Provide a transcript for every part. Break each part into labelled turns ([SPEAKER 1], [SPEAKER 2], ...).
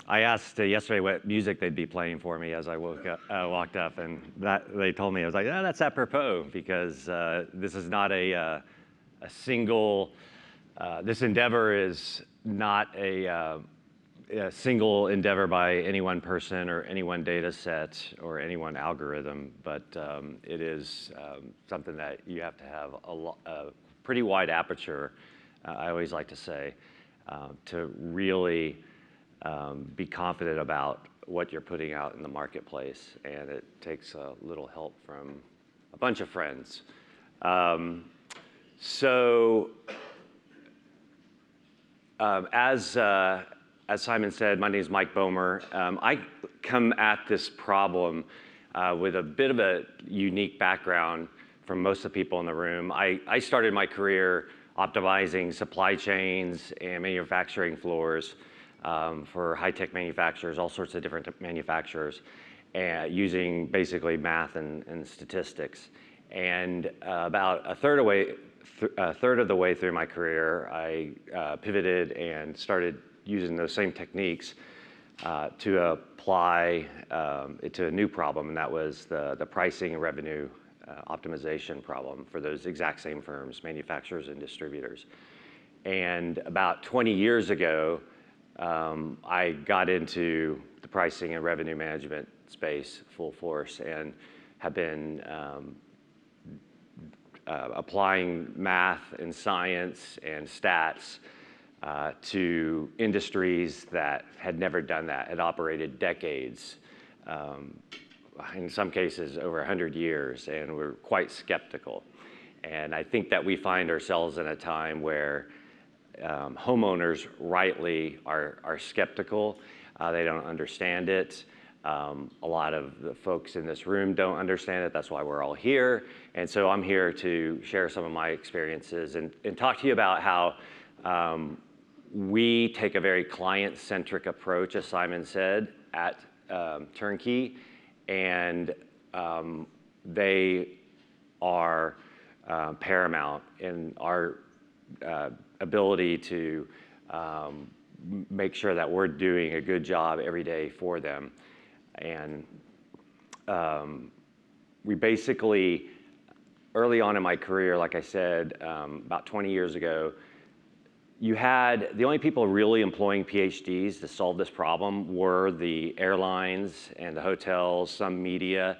[SPEAKER 1] I asked yesterday what music they'd be playing for me as I walked up, and they told me. I was like, "Oh, that's apropos because this is not a single. This endeavor is not a single endeavor by any one person or any one data set or any one algorithm, but it is something that you have to have a pretty wide aperture. I always like to say to really be confident about what you're putting out in the marketplace, and it takes a little help from a bunch of friends. As Simon said, my name is Mike Bohmer. I come at this problem with a bit of a unique background from most of the people in the room. I started my career optimizing supply chains and manufacturing floors for high-tech manufacturers, all sorts of different manufacturers, using basically math and statistics. And about a third of the way through my career, I pivoted and started using those same techniques to apply it to a new problem, and that was the pricing and revenue optimization problem for those exact same firms, manufacturers and distributors. And about 20 years ago, I got into the pricing and revenue management space full force and have been applying math and science and stats to industries that had never done that, had operated decades, in some cases over 100 years, and we're quite skeptical. And I think that we find ourselves in a time where homeowners rightly are skeptical. They don't understand it. A lot of the folks in this room don't understand it. That's why we're all here. And so I'm here to share some of my experiences and talk to you about how we take a very client-centric approach, as Simon said, at TurnKey, and they are paramount in our ability to make sure that we're doing a good job every day for them. And we basically, early on in my career, like I said, about 20 years ago, you had the only people really employing PhDs to solve this problem were the airlines and the hotels, some media.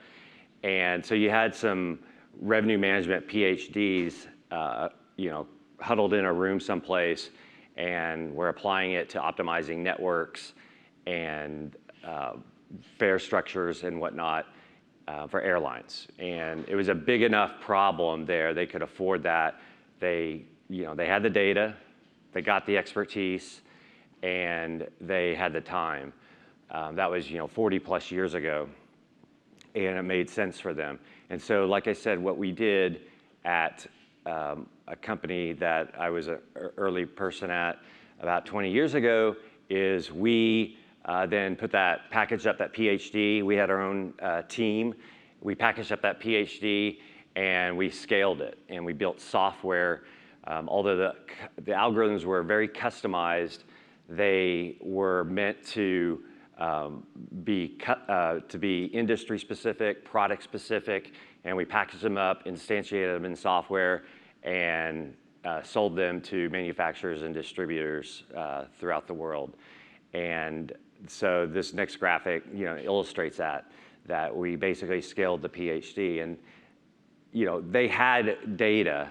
[SPEAKER 1] And so you had some revenue management PhDs, huddled in a room someplace, and we're applying it to optimizing networks and fare structures and whatnot for airlines. And it was a big enough problem there. They could afford that. They had the data, they got the expertise, and they had the time. That was 40 plus years ago, and it made sense for them. And so, like I said, what we did at a company that I was an early person at about 20 years ago is we then packaged up that PhD. We had our own team. We packaged up that PhD and we scaled it, and we built software. Although the algorithms were very customized, they were meant to be industry specific, product specific, and we packaged them up, instantiated them in software, and sold them to manufacturers and distributors throughout the world. And so this next graphic, illustrates that we basically scaled the PhD, and they had data,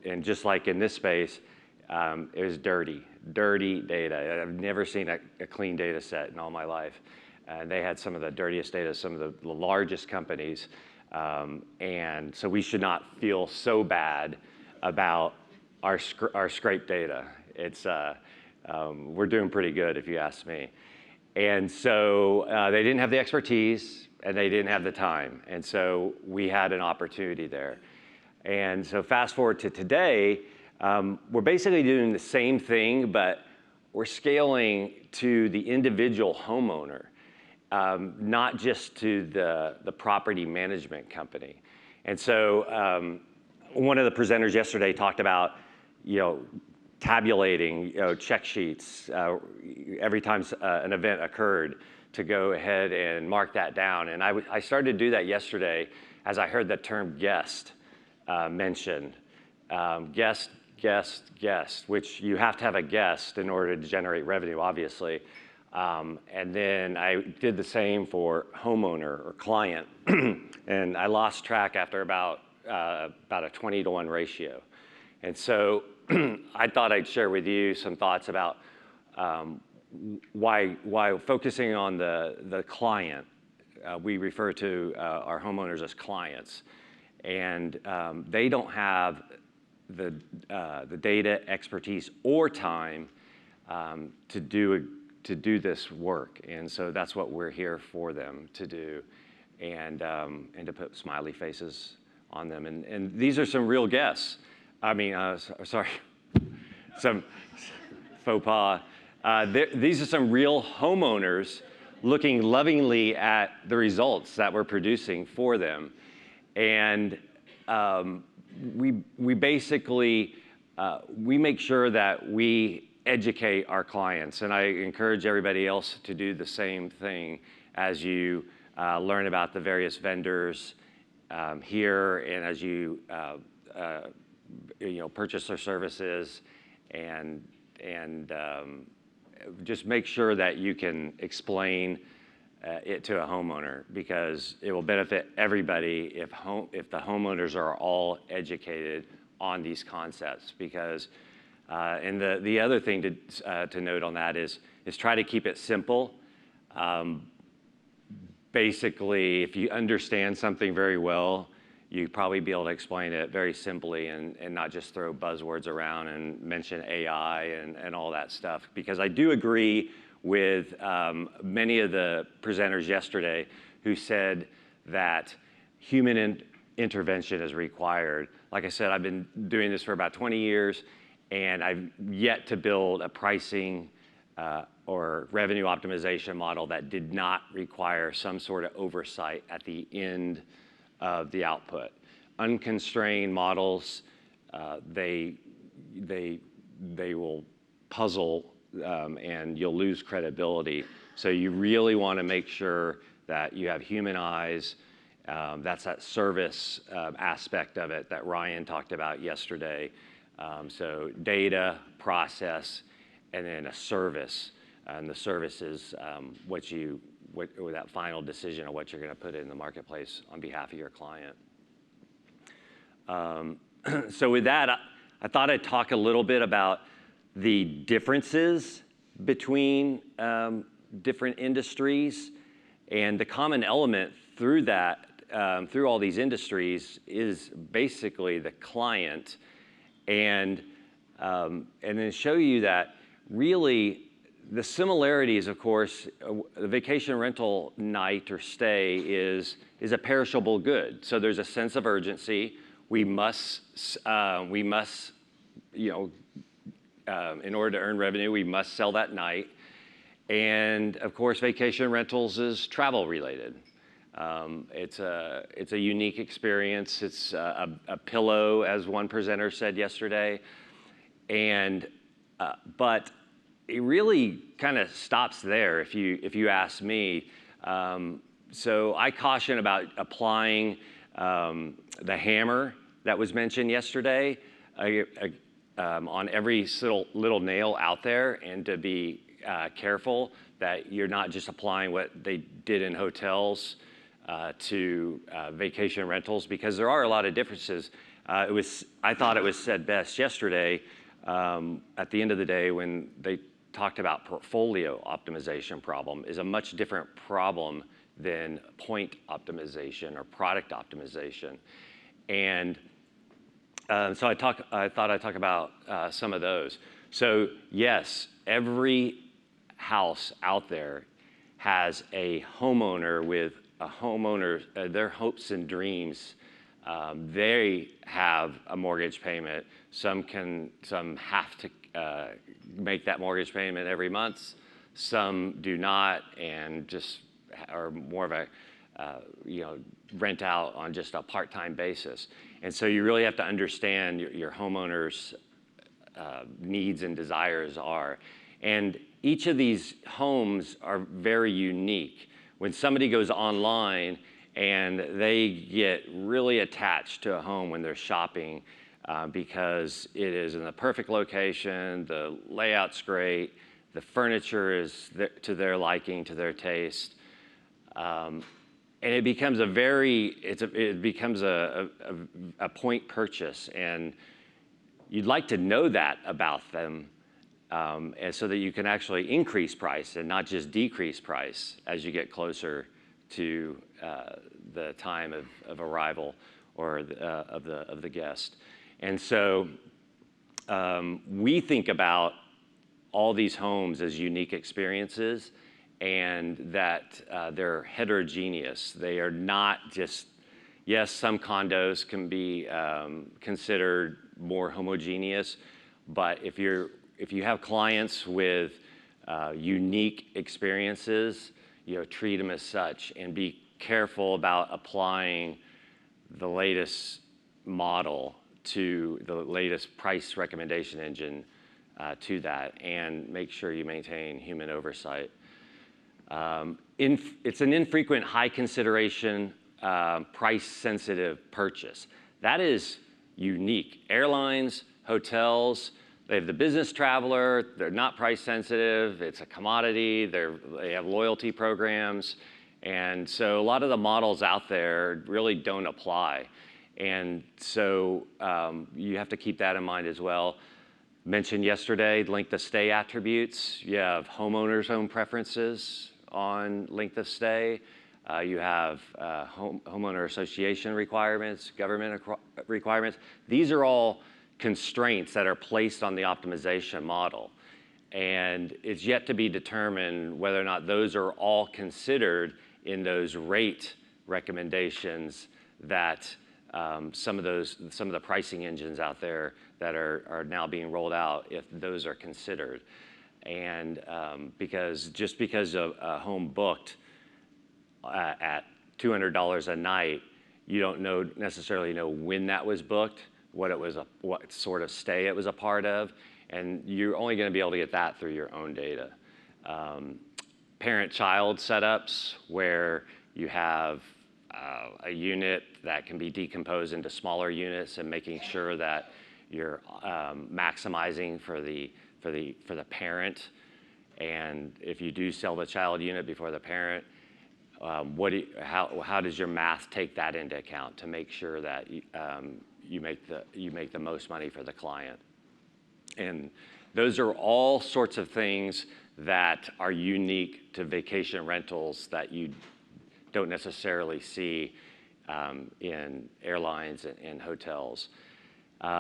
[SPEAKER 1] and just like in this space, it was dirty data. I've never seen a clean data set in all my life. And they had some of the dirtiest data, some of the largest companies. And so we should not feel so bad about our scraped data. We're doing pretty good, if you ask me. And so they didn't have the expertise, and they didn't have the time. And so we had an opportunity there. And so fast forward to today, we're basically doing the same thing, but we're scaling to the individual homeowner, not just to the property management company. And so one of the presenters yesterday talked about, tabulating, check sheets every time an event occurred, to go ahead and mark that down. And I started to do that yesterday as I heard the term guest mentioned. Guest, which you have to have a guest in order to generate revenue, obviously. And then I did the same for homeowner or client. And I lost track after about a 20-to-1 ratio. And so I thought I'd share with you some thoughts about why focusing on the client, we refer to our homeowners as clients, and they don't have the data, expertise, or time to do this work, and so that's what we're here for them to do, and to put smiley faces on them, and these are some real guests. I mean, sorry, some faux pas. These are some real homeowners looking lovingly at the results that we're producing for them. And we basically, we make sure that we educate our clients. And I encourage everybody else to do the same thing as you learn about the various vendors here, and as you purchase their services, and just make sure that you can explain it to a homeowner, because it will benefit everybody if the homeowners are all educated on these concepts. Because and the other thing to note on that is try to keep it simple. Basically, if you understand something very well, you'd probably be able to explain it very simply, and not just throw buzzwords around and mention AI and all that stuff. Because I do agree with many of the presenters yesterday who said that human intervention is required. Like I said, I've been doing this for about 20 years, and I've yet to build a pricing or revenue optimization model that did not require some sort of oversight at the end of the output. Unconstrained models, they will puzzle, and you'll lose credibility. So you really want to make sure that you have human eyes. That's that service aspect of it that Ryan talked about yesterday. So data, process, and then a service. And the service is or that final decision of what you're going to put in the marketplace on behalf of your client. So with that, I thought I'd talk a little bit about the differences between different industries, and the common element through that, through all these industries, is basically the client, and then show you that really the similarities, of course, the vacation rental night or stay is a perishable good. So there's a sense of urgency. We must, in order to earn revenue, we must sell that night. And of course, vacation rentals is travel related. It's a unique experience. It's a pillow, as one presenter said yesterday. And but it really kind of stops there, if you ask me. So I caution about applying the hammer that was mentioned yesterday on every little nail out there, and to be careful that you're not just applying what they did in hotels to vacation rentals, because there are a lot of differences. I thought it was said best yesterday at the end of the day, when they talked about portfolio optimization problem is a much different problem than point optimization or product optimization. And so I thought I'd talk about some of those. So yes, every house out there has a homeowner with their hopes and dreams. They have a mortgage payment. Some have to make that mortgage payment every month. Some do not, and just are more of a rent out on just a part-time basis. And so you really have to understand your homeowner's needs and desires are. And each of these homes are very unique. When somebody goes online and they get really attached to a home when they're shopping because it is in the perfect location, the layout's great, the furniture is to their liking, to their taste, and it becomes a point purchase, and you'd like to know that about them, and so that you can actually increase price and not just decrease price as you get closer to the time of arrival or of the guest. And so we think about all these homes as unique experiences, and that they're heterogeneous. They are not just, yes, some condos can be considered more homogeneous, but if you have clients with unique experiences, treat them as such and be careful about applying the latest model to the latest price recommendation engine to that, and make sure you maintain human oversight. It's an infrequent, high consideration, price-sensitive purchase. That is unique. Airlines, hotels, they have the business traveler, they're not price sensitive, it's a commodity, they have loyalty programs, and so a lot of the models out there really don't apply. And so you have to keep that in mind as well. Mentioned yesterday, length of stay attributes. You have homeowners' own preferences on length of stay. You have homeowner association requirements, government requirements. These are all constraints that are placed on the optimization model. And it's yet to be determined whether or not those are all considered in those rate recommendations that some of the pricing engines out there that are now being rolled out, if those are considered. And because a home booked at $200 a night, you don't necessarily know when that was booked, what sort of stay it was a part of, and you're only going to be able to get that through your own data. Parent-child setups where you have a unit that can be decomposed into smaller units, and making sure that you're maximizing for the parent. And if you do sell the child unit before the parent, how does your math take that into account to make sure that you make the most money for the client? And those are all sorts of things that are unique to vacation rentals that you don't necessarily see in airlines and hotels.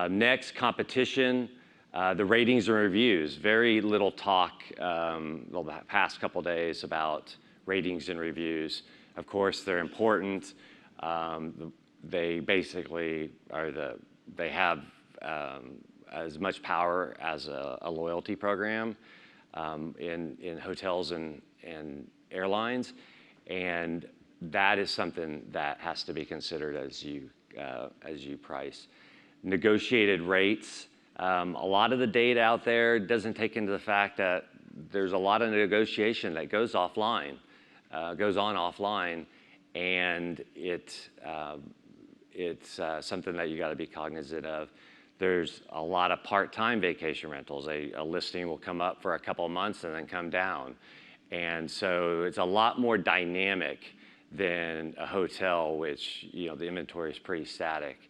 [SPEAKER 1] Next, competition. The ratings and reviews. Very little talk the past couple days about ratings and reviews. Of course, they're important. They basically they have as much power as a loyalty program in hotels and airlines, and that is something that has to be considered as you price. Negotiated rates. A lot of the data out there doesn't take into the fact that there's a lot of negotiation that goes on offline, and it's something that you got to be cognizant of. There's a lot of part-time vacation rentals. A listing will come up for a couple of months and then come down, and so it's a lot more dynamic than a hotel, which the inventory is pretty static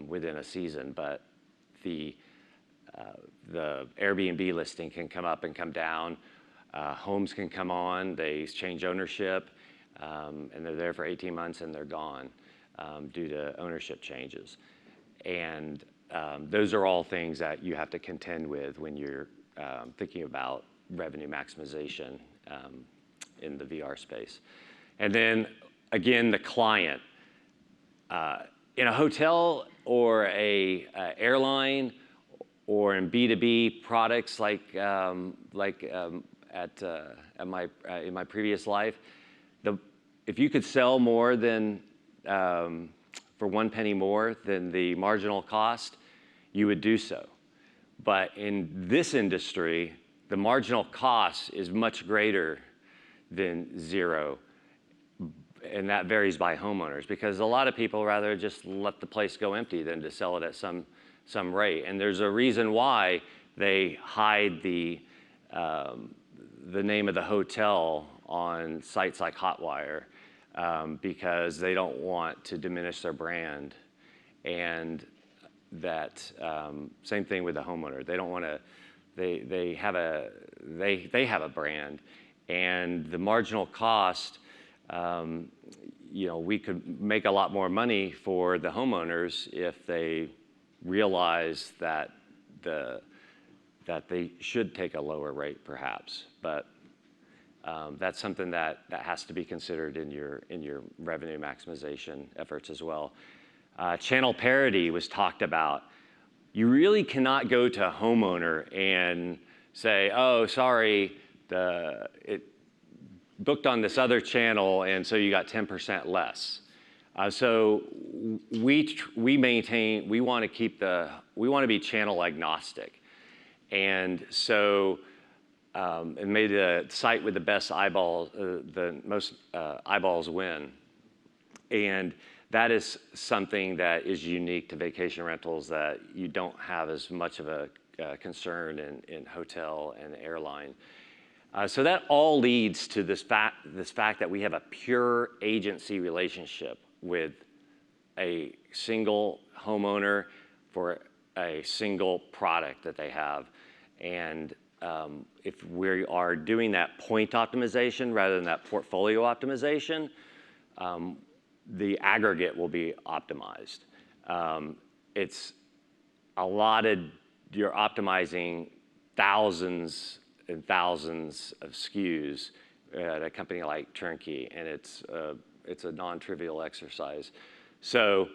[SPEAKER 1] within a season, but the Airbnb listing can come up and come down. Homes can come on, they change ownership, and they're there for 18 months and they're gone due to ownership changes. And those are all things that you have to contend with when you're thinking about revenue maximization in the VR space. And then again, the client. In a hotel or a airline, or in B2B products like in my previous life, if you could sell more than for one penny more than the marginal cost, you would do so. But in this industry, the marginal cost is much greater than zero. And that varies by homeowners, because a lot of people rather just let the place go empty than to sell it at some rate. And there's a reason why they hide the name of the hotel on sites like Hotwire, because they don't want to diminish their brand. And that same thing with the homeowner. They don't want to. They have a brand, and the marginal cost. We could make a lot more money for the homeowners if they realize that they should take a lower rate, perhaps. But that's something that has to be considered in your revenue maximization efforts as well. Channel parity was talked about. You really cannot go to a homeowner and say, "Oh, sorry, it booked on this other channel, and so you got 10% less." So we want to be channel agnostic, and so and made the site with the best eyeballs, the most eyeballs win, and that is something that is unique to vacation rentals that you don't have as much of a concern in hotel and airline. So that all leads to this fact that we have a pure agency relationship with a single homeowner for a single product that they have. And if we are doing that point optimization rather than that portfolio optimization, the aggregate will be optimized. It's you're optimizing thousands and thousands of SKUs at a company like TurnKey, and it's a non-trivial exercise. So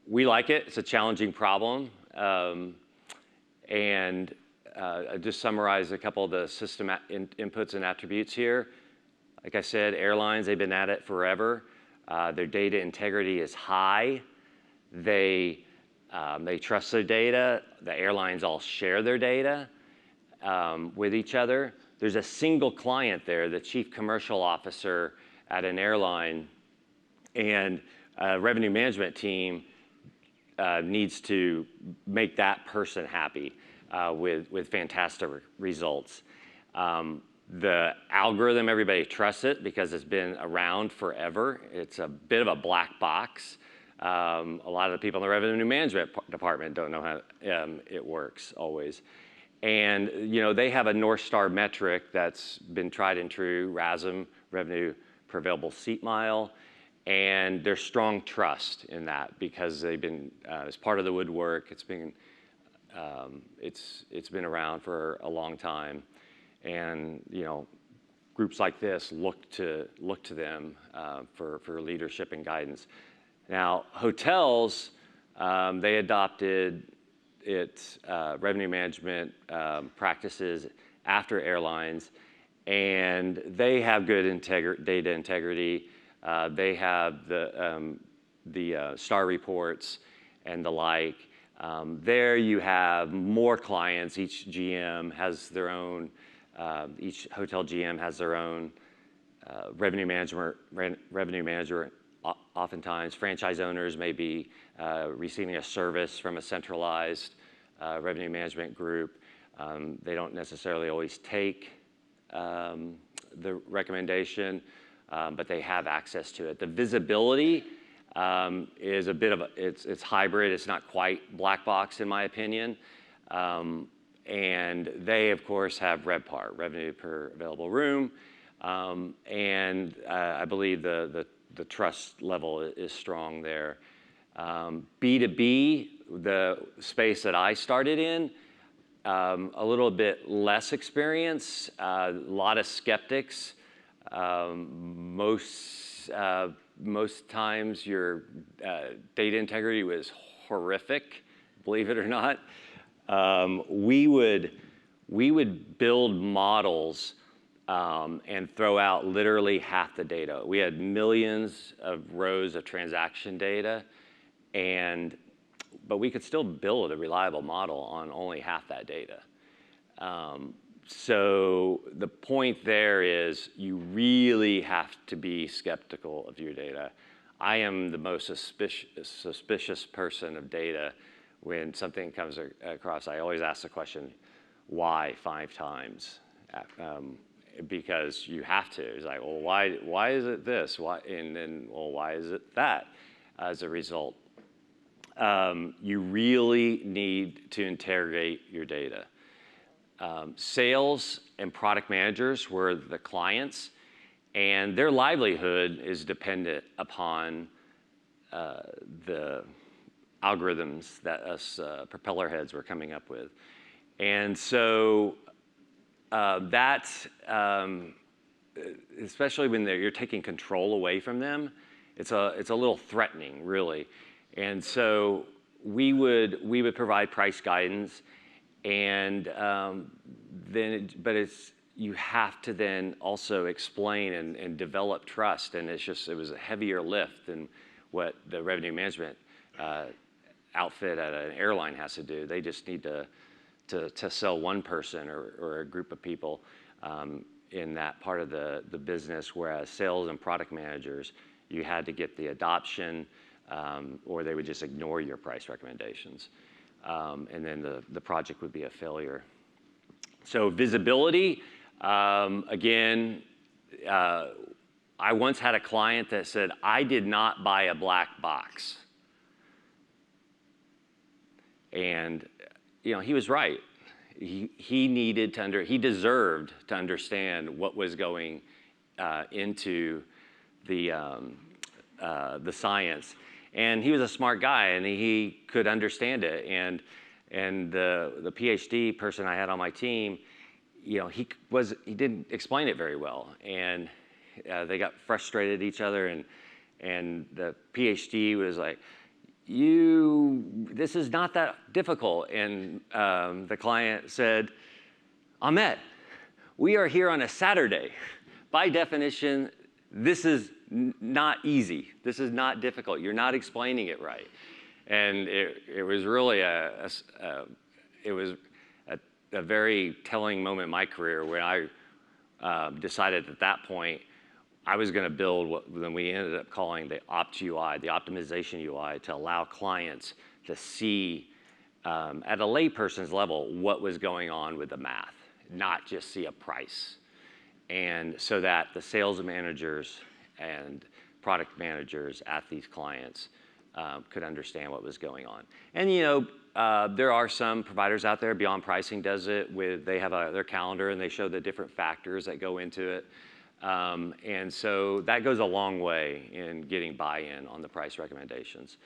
[SPEAKER 1] we like it. It's a challenging problem, and I just summarize a couple of the system inputs and attributes here. Like I said, airlines, they've been at it forever. Their data integrity is high. They trust their data. The airlines all share their data with each other. There's a single client there, the chief commercial officer at an airline, and a revenue management team needs to make that person happy with fantastic results. The algorithm, everybody trusts it because it's been around forever. It's a bit of a black box. A lot of the people in the revenue management department don't know how it works always. And they have a North Star metric that's been tried and true, RASM, revenue per available seat mile, and there's strong trust in that because they've been as part of the woodwork. It's been around for a long time, and groups like this look to them for leadership and guidance. Now, hotels, they adopted its revenue management practices after airlines, and they have good data integrity. They have the star reports and the like. There you have more clients. Each GM has their own. Each hotel GM has their own revenue manager. Oftentimes, franchise owners may be receiving a service from a centralized revenue management group. They don't necessarily always take the recommendation, but they have access to it. The visibility is a bit of it's hybrid. It's not quite black box in my opinion. And they, of course, have RevPAR, revenue per available room. And I believe the trust level is strong there. B2B, the space that I started in, a little bit less experience, a lot of skeptics. Most times your data integrity was horrific, believe it or not. We would build models and throw out literally half the data. We had millions of rows of transaction data, and but we could still build a reliable model on only half that data. So the point there is you really have to be skeptical of your data. I am the most suspicious person of data. When something comes across, I always ask the question, why 5 times? Because you have to. It's like, well, why is it this? Why? And then, well, why is it that? As a result, you really need to interrogate your data. Sales and product managers were the clients, and their livelihood is dependent upon the algorithms that us propeller heads were coming up with. And so especially when you're taking control away from them, it's a little threatening, really. And so we would provide price guidance, and you have to then also explain and develop trust, and it was a heavier lift than what the revenue management outfit at an airline has to do. They just need to sell one person or a group of people in that part of the business, whereas sales and product managers, you had to get the adoption, or they would just ignore your price recommendations. And then the project would be a failure. So visibility, again, I once had a client that said, I did not buy a black box. And he was right. He needed to he deserved to understand what was going into the science. And he was a smart guy, and he could understand it. And the PhD person I had on my team, he didn't explain it very well, and they got frustrated at each other. And the PhD was like, this is not that difficult. And the client said, Ahmet, we are here on a Saturday. By definition, this is not easy. This is not difficult. You're not explaining it right. And it was really a very telling moment in my career when I decided at that point I was going to build what then we ended up calling the Opt UI, the optimization UI, to allow clients to see at a layperson's level what was going on with the math, not just see a price. And so that the sales managers and product managers at these clients could understand what was going on. And there are some providers out there, Beyond Pricing does it they have their calendar and they show the different factors that go into it. And so that goes a long way in getting buy-in on the price recommendations.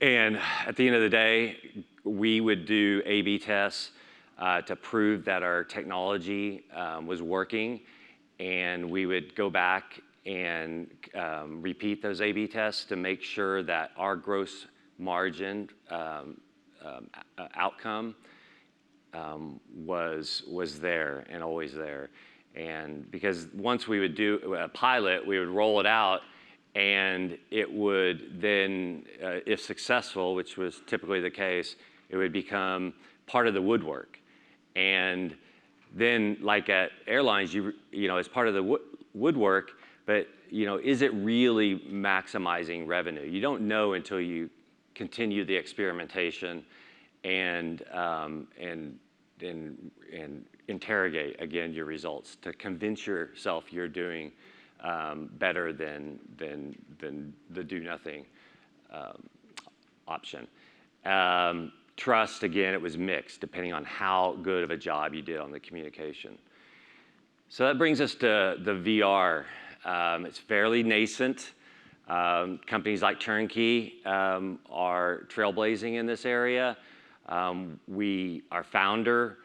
[SPEAKER 1] And at the end of the day, we would do A/B tests to prove that our technology was working, and we would go back and repeat those A/B tests to make sure that our gross margin outcome was there and always there. And because once we would do a pilot, we would roll it out, and it would then, if successful, which was typically the case, it would become part of the woodwork. And then, like at airlines, as part of the woodwork, but is it really maximizing revenue? You don't know until you continue the experimentation and interrogate again your results to convince yourself you're doing better than the do nothing option. Trust, again, it was mixed depending on how good of a job you did on the communication. So that brings us to the VR. It's fairly nascent. Companies like TurnKey are trailblazing in this area. Our founder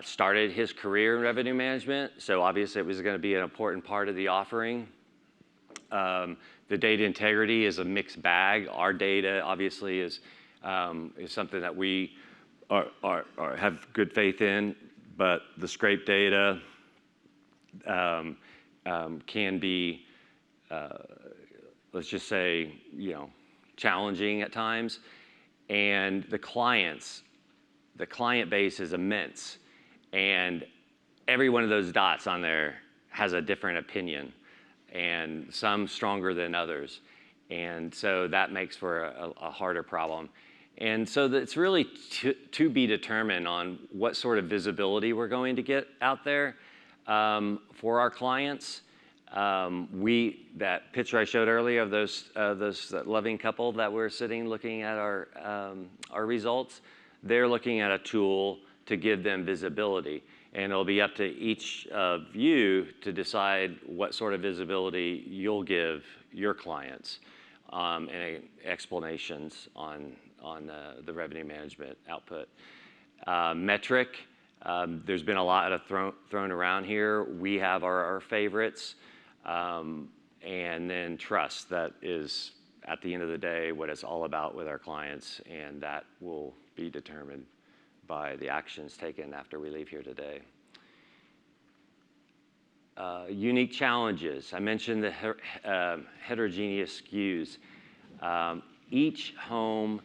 [SPEAKER 1] started his career in revenue management, so obviously it was going to be an important part of the offering. The data integrity is a mixed bag. Our data obviously is something that we have good faith in, but the scrape data can be, let's just say, challenging at times. And the client base is immense. And every one of those dots on there has a different opinion, and some stronger than others. And so that makes for a harder problem. And so it's really to be determined on what sort of visibility we're going to get out there for our clients. That picture I showed earlier of that loving couple that were sitting looking at our results, they're looking at a tool to give them visibility. And it'll be up to each of you to decide what sort of visibility you'll give your clients and explanations on the revenue management output. Metric, there's been a lot of thrown around here. We have our favorites. And then trust, that is, at the end of the day, what it's all about with our clients, and that will be determined by the actions taken after we leave here today. Unique challenges. I mentioned the heterogeneous SKUs. Each home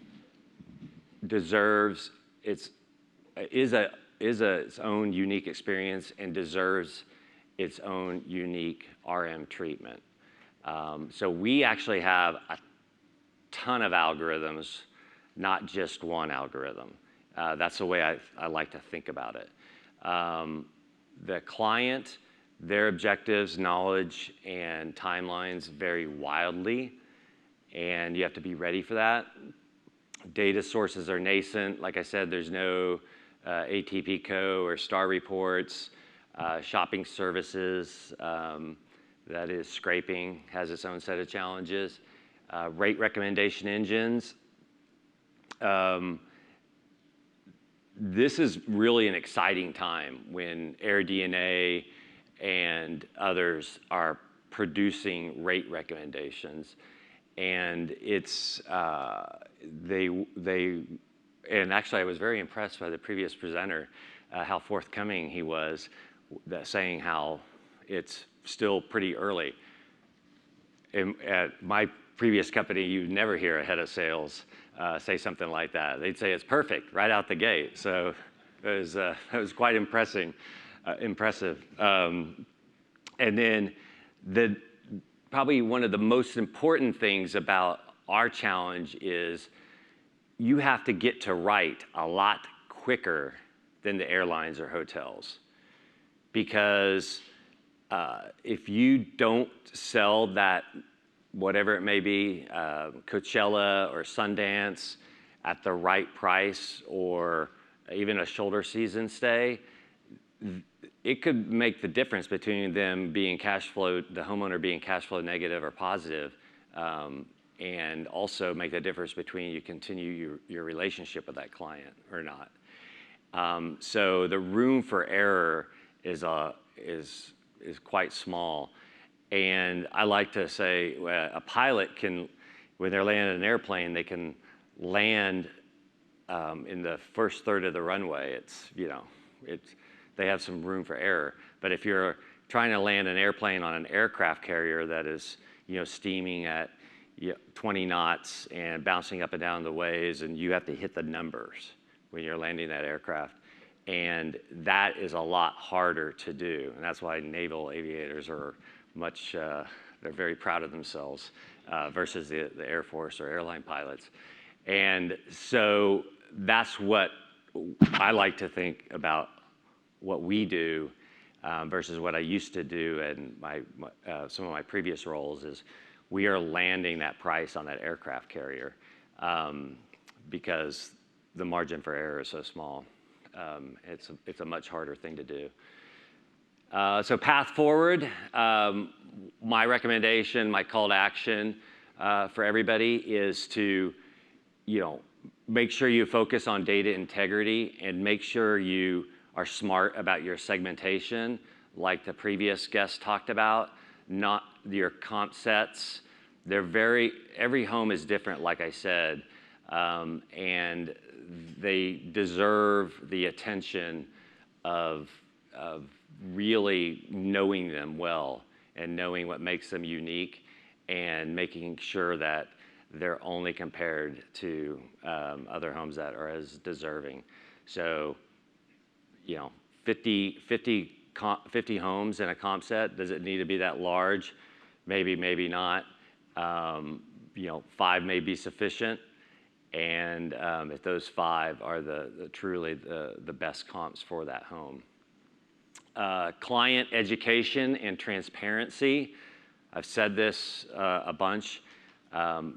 [SPEAKER 1] deserves its own unique experience and deserves its own unique RM treatment. So we actually have a ton of algorithms, not just one algorithm. That's the way I like to think about it. The client, their objectives, knowledge, and timelines vary wildly, and you have to be ready for that. Data sources are nascent. Like I said, there's no ATP Co. or star reports. Shopping services, that is scraping, has its own set of challenges. Rate recommendation engines. This is really an exciting time when AirDNA and others are producing rate recommendations, and it's and actually I was very impressed by the previous presenter, how forthcoming he was, saying how it's still pretty early. At my previous company, you'd never hear a head of sales say something like that. They'd say it's perfect right out the gate. So it was quite impressive. And then probably one of the most important things about our challenge is you have to get to right a lot quicker than the airlines or hotels. Because if you don't sell that, whatever it may be, Coachella or Sundance at the right price, or even a shoulder season stay, it could make the difference between them being cash flow, the homeowner being cash flow negative or positive, and also make the difference between you continue your relationship with that client or not. So the room for error is quite small. And I like to say a pilot can, when they're landing an airplane, they can land in the first third of the runway. They have some room for error. But if you're trying to land an airplane on an aircraft carrier that is, steaming at 20 knots and bouncing up and down the ways, and you have to hit the numbers when you're landing that aircraft. And that is a lot harder to do. And that's why naval aviators are they're very proud of themselves versus the Air Force or airline pilots. And so that's what I like to think about what we do versus what I used to do in some of my previous roles is we are landing that price on that aircraft carrier because the margin for error is so small. It's a much harder thing to do. So path forward, my recommendation, my call to action for everybody is to, make sure you focus on data integrity and make sure you are smart about your segmentation, like the previous guest talked about, not your comp sets. Every home is different, like I said, and they deserve the attention of really knowing them well and knowing what makes them unique and making sure that they're only compared to other homes that are as deserving. So, 50 homes in a comp set, does it need to be that large? Maybe, maybe not. 5 may be sufficient. And if those 5 are truly the best comps for that home. Client education and transparency. I've said this a bunch.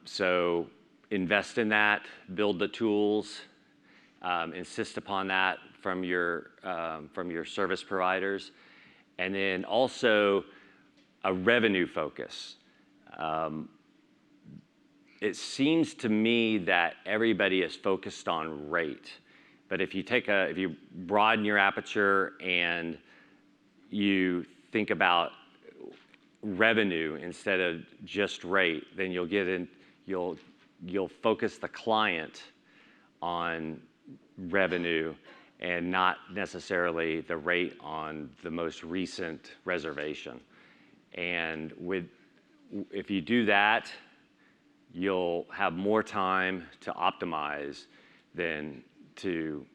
[SPEAKER 1] So invest in that, build the tools, insist upon that from your service providers. And then also a revenue focus. It seems to me that everybody is focused on rate. But if you broaden your aperture and you think about revenue instead of just rate, then you'll focus the client on revenue and not necessarily the rate on the most recent reservation. And if you do that, you'll have more time to optimize than to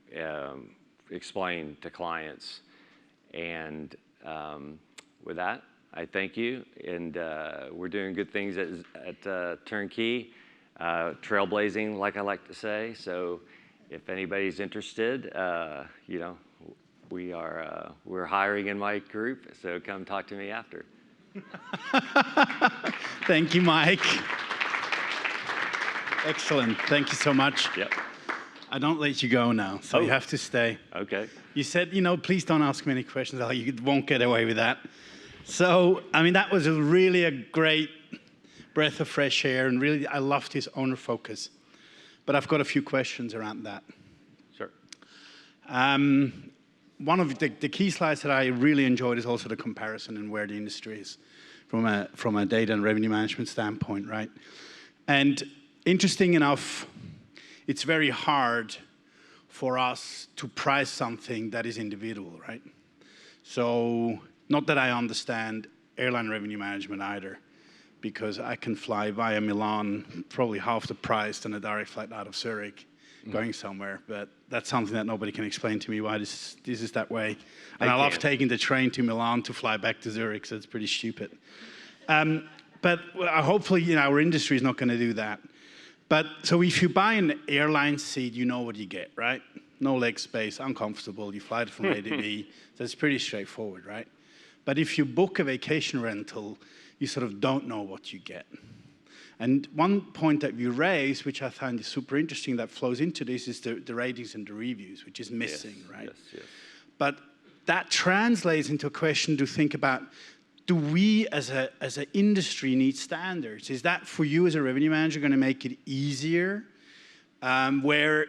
[SPEAKER 1] explain to clients. And with that, I thank you. And we're doing good things at TurnKey, trailblazing, like I like to say. So if anybody's interested, we're hiring in my group. So come talk to me after.
[SPEAKER 2] Thank you, Mike. Excellent. Thank you so much.
[SPEAKER 1] Yep.
[SPEAKER 2] I don't let you go now, so you have to stay.
[SPEAKER 1] Okay.
[SPEAKER 2] You said, please don't ask me any questions. You won't get away with that. So, that was really a great breath of fresh air, and really, I loved his owner focus. But I've got a few questions around that.
[SPEAKER 1] Sure.
[SPEAKER 2] One of the key slides that I really enjoyed is also the comparison and where the industry is from a data and revenue management standpoint, right? And interesting enough, it's very hard for us to price something that is individual, right? So, not that I understand airline revenue management either, because I can fly via Milan probably half the price than a direct flight out of Zurich going somewhere. But that's something that nobody can explain to me why this is that way. And I love taking the train to Milan to fly back to Zurich, so it's pretty stupid. But hopefully, our industry is not going to do that. But so if you buy an airline seat, you know what you get, right? No leg space, uncomfortable. You fly it from A to B. So it's pretty straightforward, right? But if you book a vacation rental, you sort of don't know what you get. And one point that you raised, which I find is super interesting, that flows into this, is the ratings and the reviews, which is missing, right?
[SPEAKER 1] Yes.
[SPEAKER 2] But that translates into a question to think about: do we, as an industry, need standards? Is that for you as a revenue manager going to make it easier? Where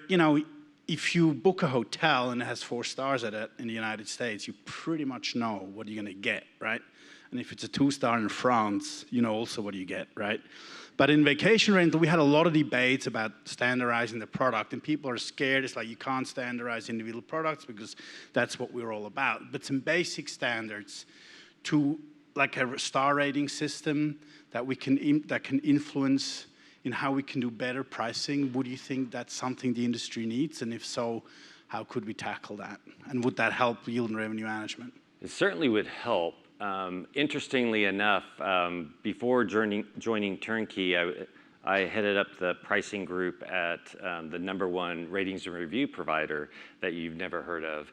[SPEAKER 2] if you book a hotel and it has 4 stars at it in the United States, you pretty much know what you're going to get, right? And if it's a 2-star in France, you know also what you get, right? But in vacation rental, we had a lot of debates about standardizing the product, and people are scared. It's like you can't standardize individual products because that's what we're all about. But some basic standards to like a star rating system that can influence in how we can do better pricing. Would you think that's something the industry needs? And if so, how could we tackle that? And would that help yield and revenue management?
[SPEAKER 1] It certainly would help. Interestingly enough, before joining TurnKey, I headed up the pricing group at the #1 ratings and review provider that you've never heard of,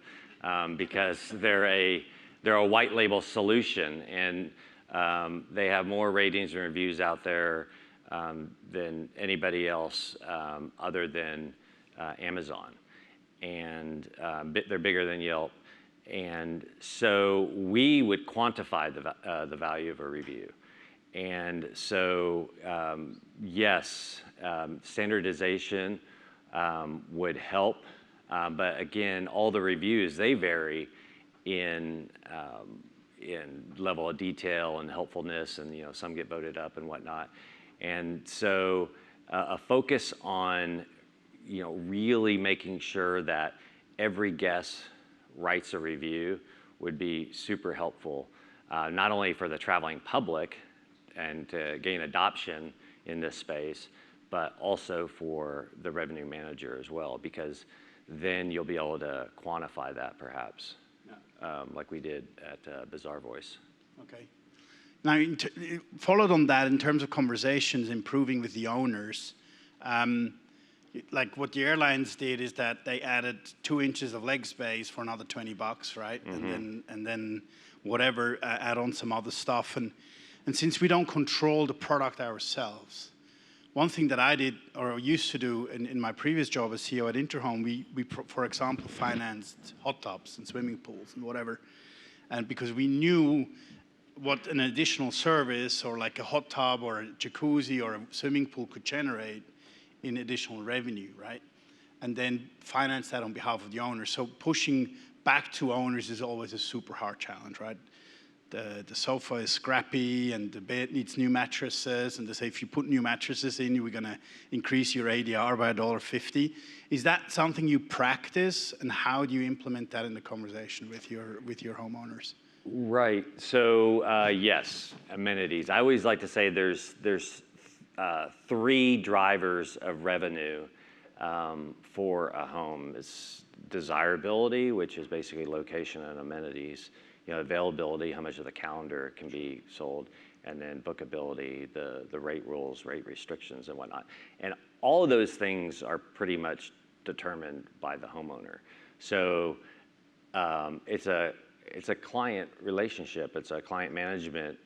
[SPEAKER 1] because they're a white label solution, and they have more ratings and reviews out there than anybody else other than Amazon. And they're bigger than Yelp. And so we would quantify the value of a review. And so, yes, standardization would help. But again, all the reviews, they vary in level of detail and helpfulness, and some get voted up and whatnot. And so a focus on really making sure that every guest writes a review would be super helpful, not only for the traveling public and to gain adoption in this space, but also for the revenue manager as well, because then you'll be able to quantify that perhaps, like we did at Bizarre Voice.
[SPEAKER 2] Okay. Now, followed on that in terms of conversations, improving with the owners, like what the airlines did is that they added 2 inches of leg space for another $20, right? Mm-hmm. And then whatever, add on some other stuff. And since we don't control the product ourselves, one thing that I did or used to do in my previous job as CEO at Interhome, we for example, financed hot tubs and swimming pools and whatever. And because we knew what an additional service or like a hot tub or a jacuzzi or a swimming pool could generate in additional revenue, right? And then finance that on behalf of the owner. So pushing back to owners is always a super hard challenge, right? The sofa is scrappy and the bed needs new mattresses, and they say if you put new mattresses in, we're gonna increase your ADR by $1.50. Is that something you practice, and how do you implement that in the conversation with your homeowners?
[SPEAKER 1] Right. So yes, amenities. I always like to say there's 3 drivers of revenue for a home. It's desirability, which is basically location and amenities. Availability, how much of the calendar can be sold, and then bookability, the rate rules, rate restrictions, and whatnot. And all of those things are pretty much determined by the homeowner. So it's a client relationship. It's a client management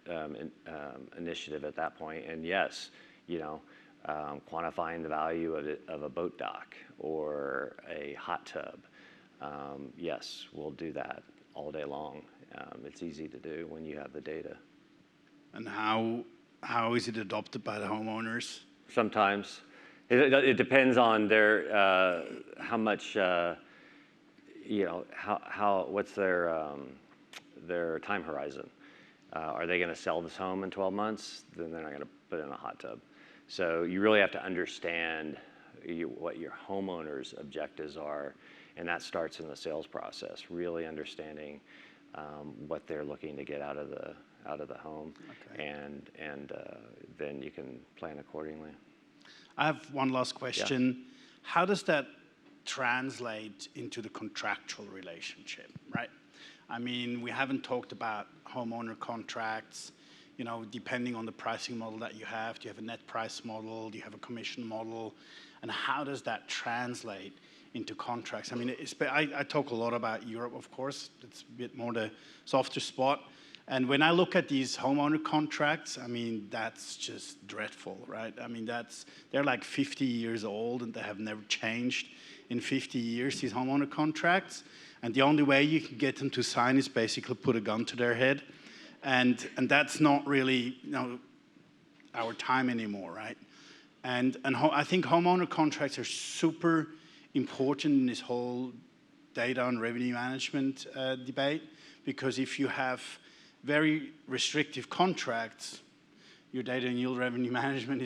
[SPEAKER 1] initiative at that point. And yes, quantifying the value of a boat dock or a hot tub. Yes, we'll do that all day long. It's easy to do when you have the data.
[SPEAKER 2] And how is it adopted by the homeowners?
[SPEAKER 1] Sometimes. It depends on their, how much, what's their time horizon. Are they gonna sell this home in 12 months? Then they're not gonna put in a hot tub. So you really have to understand what your homeowner's objectives are, and that starts in the sales process, really understanding what they're looking to get out of the home, okay. and then you can plan accordingly.
[SPEAKER 2] I have one last question. Yeah. How does that translate into the contractual relationship, right? I mean, we haven't talked about homeowner contracts, depending on the pricing model that you have. Do you have a net price model? Do you have a commission model? And how does that translate into contracts? I mean, I talk a lot about Europe, of course. It's a bit more the softer spot. And when I look at these homeowner contracts, I mean, that's just dreadful, right? I mean, they're like 50 years old and they have never changed in 50 years, these homeowner contracts. And the only way you can get them to sign is basically put a gun to their head. And that's not really, our time anymore, right? And I think homeowner contracts are super important in this whole data and revenue management debate, because if you have very restrictive contracts, your data and yield revenue management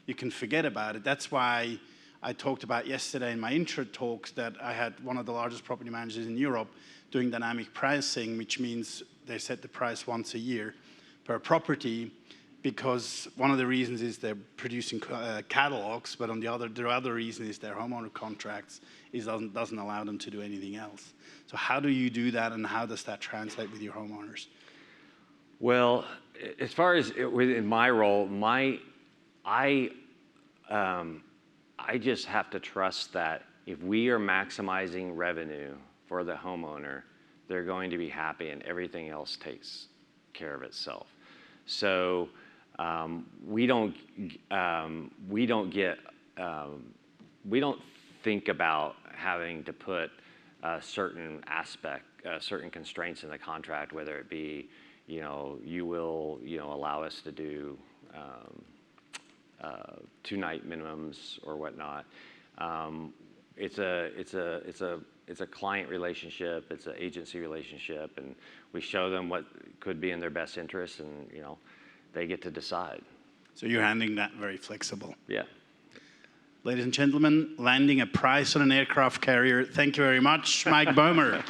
[SPEAKER 2] you can forget about it. That's why I talked about yesterday in my intro talks that I had one of the largest property managers in Europe doing dynamic pricing, which means they set the price once a year per property, because one of the reasons is they're producing catalogs, but the other reason is their homeowner contracts doesn't allow them to do anything else. So how do you do that, and how does that translate with your homeowners?
[SPEAKER 1] Well, as far as in my role, I just have to trust that if we are maximizing revenue for the homeowner, they're going to be happy, and everything else takes care of itself. So we don't think about having to put certain constraints in the contract, whether it be, you will, allow us to do 2-night minimums or whatnot. It's a client relationship, it's an agency relationship, and we show them what could be in their best interest, and they get to decide.
[SPEAKER 2] So you're handling that very flexible.
[SPEAKER 1] Yeah.
[SPEAKER 2] Ladies and gentlemen, landing a price on an aircraft carrier. Thank you very much, Mike Bohmer.